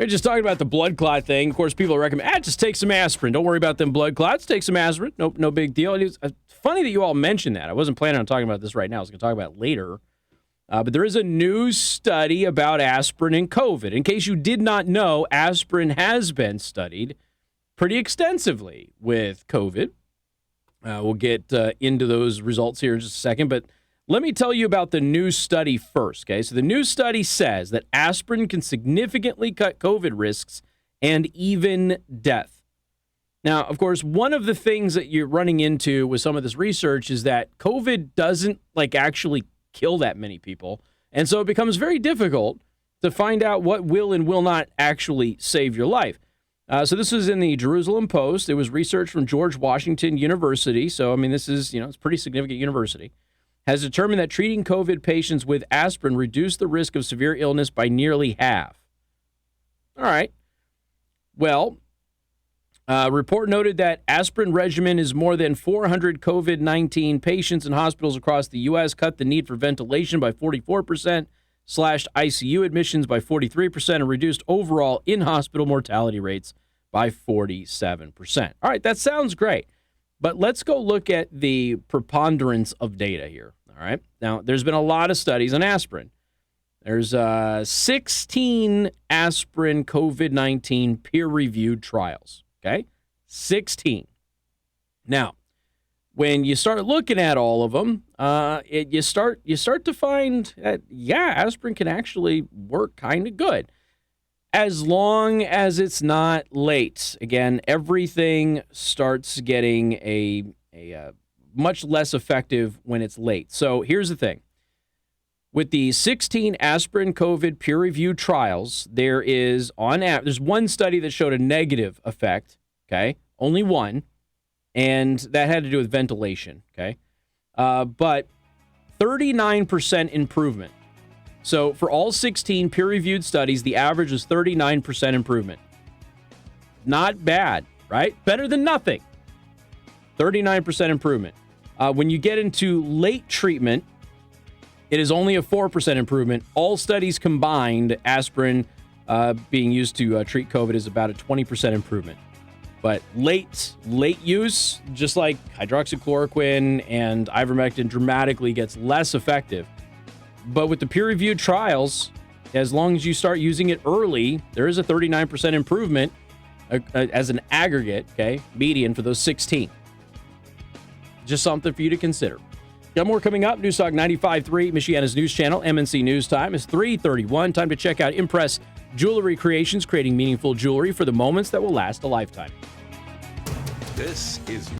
They're just talking about the blood clot thing. Of course, people recommend, just take some aspirin. Don't worry about them blood clots. Take some aspirin. No big deal. It's funny that you all mentioned that. I wasn't planning on talking about this right now. I was going to talk about it later. But there is a new study about aspirin and COVID. In case you did not know, aspirin has been studied pretty extensively with COVID. We'll get into those results here in just a second. But let me tell you about the new study first, okay? So the new study says that aspirin can significantly cut COVID risks and even death. Now, of course, one of the things that you're running into with some of this research is that COVID doesn't actually kill that many people. And so it becomes very difficult to find out what will and will not actually save your life. So this was in the Jerusalem Post. It was research from George Washington University. So, I mean, this is, it's a pretty significant university. Has determined that treating COVID patients with aspirin reduced the risk of severe illness by nearly half. All right. Well, report noted that aspirin regimen is more than 400 COVID-19 patients in hospitals across the U.S., cut the need for ventilation by 44%, slashed ICU admissions by 43%, and reduced overall in-hospital mortality rates by 47%. All right, that sounds great. But let's go look at the preponderance of data here. All right. Now, there's been a lot of studies on aspirin. There's 16 aspirin COVID-19 peer-reviewed trials. Okay, 16. Now, when you start looking at all of them, you start to find that, aspirin can actually work kind of good, as long as it's not late. Again, everything starts getting a much less effective when it's late. So here's the thing. With the 16 aspirin COVID peer-reviewed trials, there's one study that showed a negative effect, okay? Only one, and that had to do with ventilation, okay? But 39% improvement. So for all 16 peer-reviewed studies, the average was 39% improvement. Not bad, right? Better than nothing. 39% improvement. When you get into late treatment, it is only a 4% improvement. All studies combined, aspirin being used to treat COVID is about a 20% improvement. But late use, just like hydroxychloroquine and ivermectin, dramatically gets less effective. But with the peer-reviewed trials, as long as you start using it early, there is a 39% improvement as an aggregate, okay, median for those 16. Just something for you to consider. Got more coming up. Newstalk 95.3, Michiana's news channel. MNC News Time is 3:31. Time to check out Impress Jewelry Creations, creating meaningful jewelry for the moments that will last a lifetime. This is